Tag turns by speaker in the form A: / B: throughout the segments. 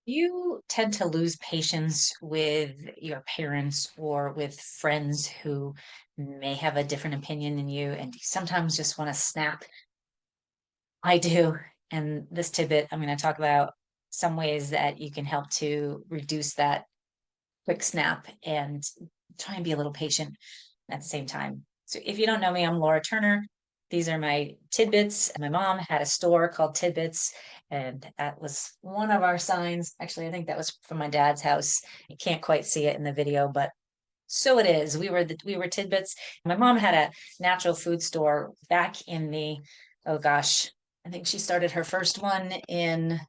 A: You tend to lose patience with your parents or with friends who may have a different opinion than you, and you sometimes just want to snap. I do. And this tidbit, I'm going to talk about some ways that you can help to reduce that quick snap and try and be a little patient at the same time. So if you don't know me, I'm Laura Turner. These are my tidbits. My mom had a store called Tidbits, and that was one of our signs. Actually, I think that was from my dad's house. You can't quite see it in the video, but so it is. We were Tidbits. My mom had a natural food store back in the, oh gosh, I think she started her first one in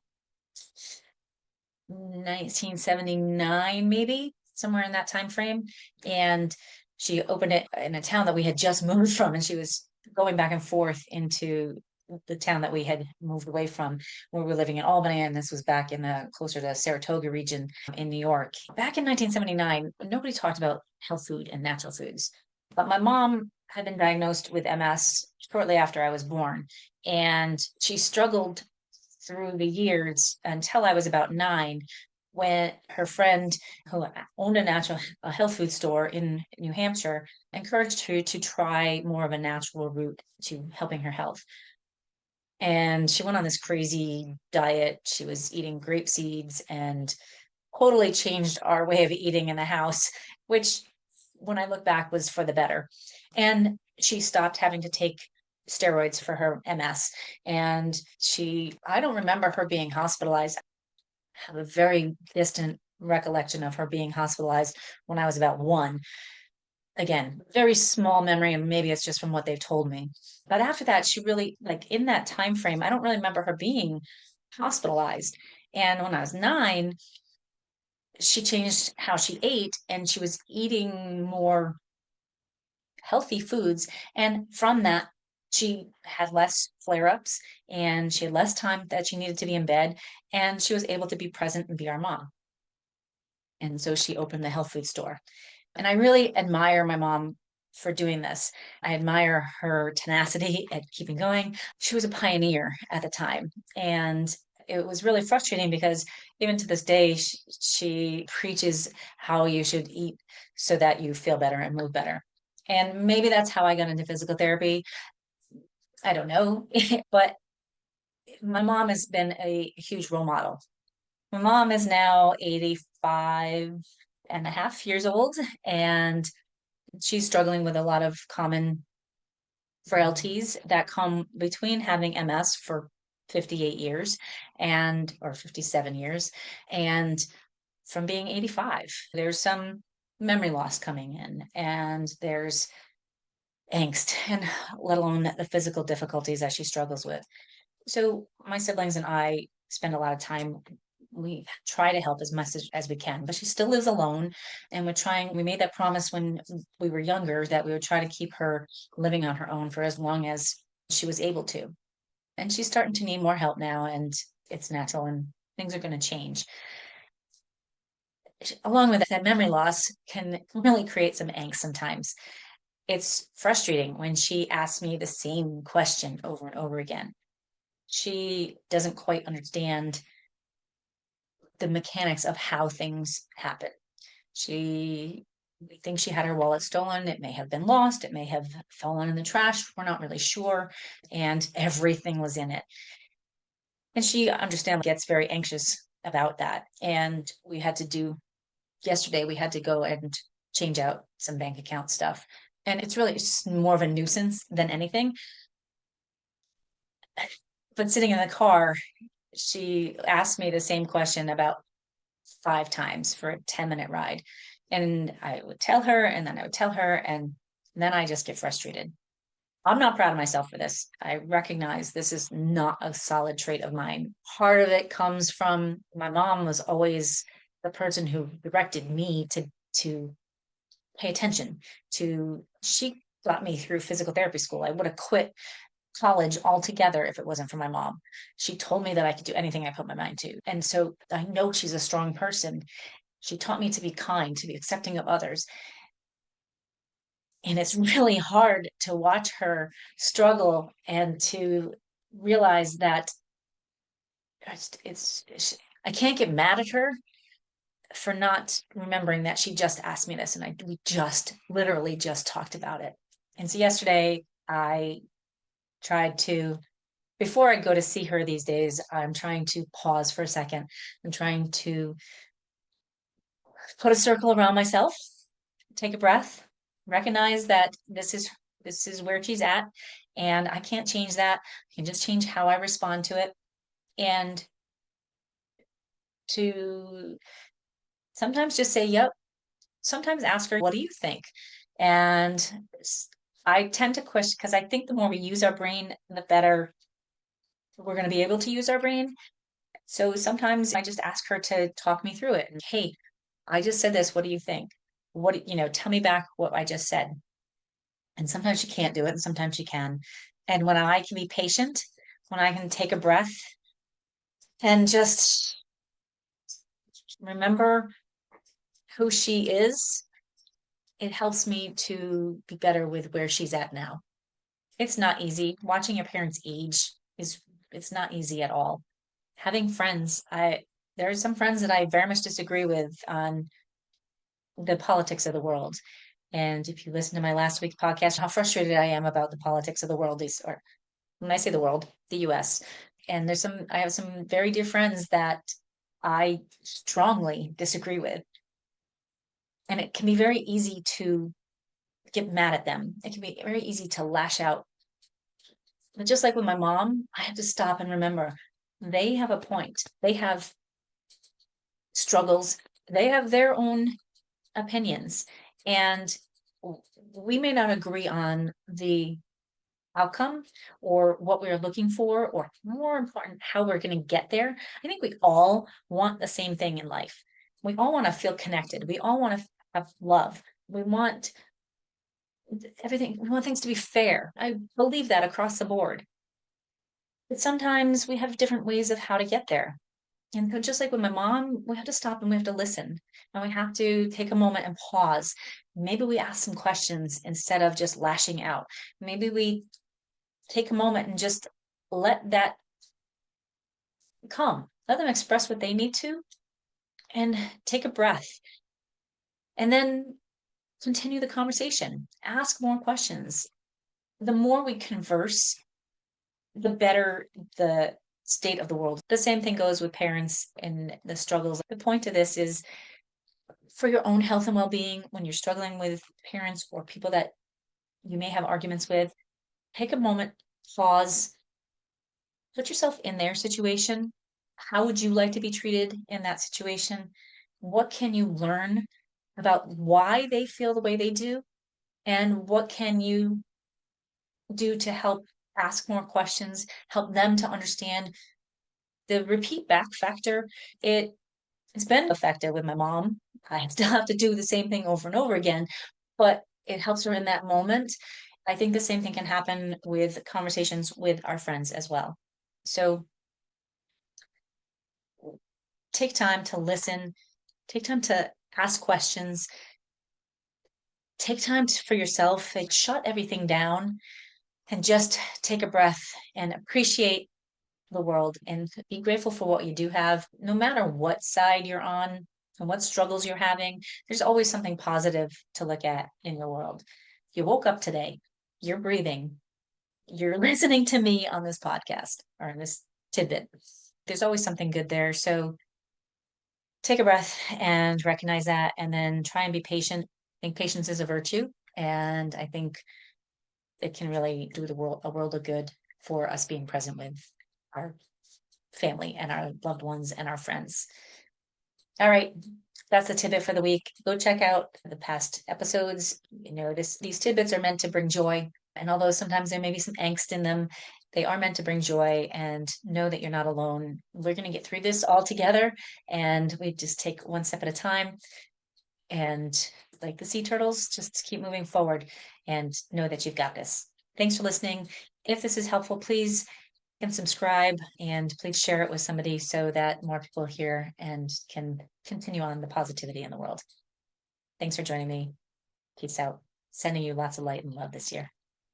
A: 1979, maybe somewhere in that time frame. And she opened it in a town that we had just moved from, and she was going back and forth into the town that we had moved away from, where we were living in Albany, and this was back in the closer to Saratoga region in New York. Back in 1979, nobody talked about health food and natural foods. But my mom had been diagnosed with MS shortly after I was born, and she struggled through the years until I was about 9, when her friend who owned a health food store in New Hampshire encouraged her to try more of a natural route to helping her health. And she went on this crazy diet. She was eating grape seeds and totally changed our way of eating in the house, which when I look back was for the better. And she stopped having to take steroids for her MS. And I don't remember her being hospitalized. I have a very distant recollection of her being hospitalized when I was about 1. Again, very small memory, and maybe it's just from what they've told me. But after that, she really, like in that time frame, I don't really remember her being hospitalized. And when I was 9, she changed how she ate, and she was eating more healthy foods. And from that, she had less flare ups, and she had less time that she needed to be in bed. And she was able to be present and be our mom. And so she opened the health food store. And I really admire my mom for doing this. I admire her tenacity at keeping going. She was a pioneer at the time. And it was really frustrating because even to this day, she preaches how you should eat so that you feel better and move better. And maybe that's how I got into physical therapy. I don't know. But my mom has been a huge role model. My mom is now 85 and a half years old, and she's struggling with a lot of common frailties that come between having MS for 58 years and or 57 years and from being 85. There's some memory loss coming in, and there's angst, and let alone the physical difficulties that she struggles with. So my siblings and I spend a lot of time. We try to help as much as we can, but she still lives alone. And we made that promise when we were younger that we would try to keep her living on her own for as long as she was able to. And she's starting to need more help now, and it's natural, and things are going to change. Along with that, memory loss can really create some angst sometimes. It's frustrating when she asks me the same question over and over again. She doesn't quite understand the mechanics of how things happen. She We think she had her wallet stolen. It may have been lost. It may have fallen in the trash. We're not really sure. And everything was in it. And she understand gets very anxious about that. And yesterday, we had to go and change out some bank account stuff. And it's more of a nuisance than anything. But sitting in the car, she asked me the same question about 5 times for a 10-minute ride. And I would tell her, and then I would tell her, and then I just get frustrated. I'm not proud of myself for this. I recognize this is not a solid trait of mine. Part of it comes from my mom was always the person who directed me to pay attention to. She got me through physical therapy school. I would have quit college altogether if it wasn't for my mom. She told me that I could do anything I put my mind to. And so I know she's a strong person. She taught me to be kind, to be accepting of others. And it's really hard to watch her struggle and to realize that it's I can't get mad at her for not remembering that she just asked me this, and we just literally just talked about it. And so yesterday I tried to, before I go to see her these days, I'm trying to pause for a second. I'm trying to put a circle around myself, take a breath, recognize that this is where she's at, and I can't change that. I can just change how I respond to it, and to sometimes just say, yep. Sometimes ask her, what do you think? And I tend to question, because I think the more we use our brain, the better we're going to be able to use our brain. So sometimes I just ask her to talk me through it. And, hey, I just said this. What do you think? Tell me back what I just said. And sometimes she can't do it, and sometimes she can. And when I can be patient, when I can take a breath and just remember who she is, it helps me to be better with where she's at now. It's not easy. Watching your parents age it's not easy at all. Having friends, there are some friends that I very much disagree with on the politics of the world. And if you listen to my last week's podcast, how frustrated I am about the politics of the world, or when I say the world, the US. And I have some very dear friends that I strongly disagree with. And it can be very easy to get mad at them. It can be very easy to lash out. But just like with my mom, I have to stop and remember they have a point. They have struggles. They have their own opinions. And we may not agree on the outcome or what we're looking for, or more important, how we're going to get there. I think we all want the same thing in life. We all want to feel connected. We all want to have love. We want everything. We want things to be fair. I believe that across the board. But sometimes we have different ways of how to get there. And so just like with my mom, we have to stop and we have to listen. And we have to take a moment and pause. Maybe we ask some questions instead of just lashing out. Maybe we take a moment and just let that come. Let them express what they need to, and take a breath. And then continue the conversation. Ask more questions. The more we converse, the better the state of the world. The same thing goes with parents and the struggles. The point of this is for your own health and well-being. When you're struggling with parents or people that you may have arguments with, take a moment, pause, put yourself in their situation. How would you like to be treated in that situation? What can you learn about why they feel the way they do? And what can you do to help ask more questions, help them to understand? The repeat back factor, it's been effective with my mom. I still have to do the same thing over and over again, but it helps her in that moment. I think the same thing can happen with conversations with our friends as well. So take time to listen, take time to ask questions, take time for yourself, like, shut everything down and just take a breath and appreciate the world and be grateful for what you do have. No matter what side you're on and what struggles you're having, there's always something positive to look at in your world. You woke up today, you're breathing, you're listening to me on this podcast or in this tidbit. There's always something good there. So take a breath and recognize that, and then try and be patient. I think patience is a virtue, and I think it can really do the world a world of good for us being present with our family and our loved ones and our friends. All right, that's the tidbit for the week. Go check out the past episodes. These tidbits are meant to bring joy, and although sometimes there may be some angst in them, they are meant to bring joy. And know that you're not alone. We're going to get through this all together, and we just take one step at a time. And like the sea turtles, just keep moving forward and know that you've got this. Thanks for listening. If this is helpful, please subscribe, and please share it with somebody so that more people hear and can continue on the positivity in the world. Thanks for joining me. Peace out. Sending you lots of light and love this year.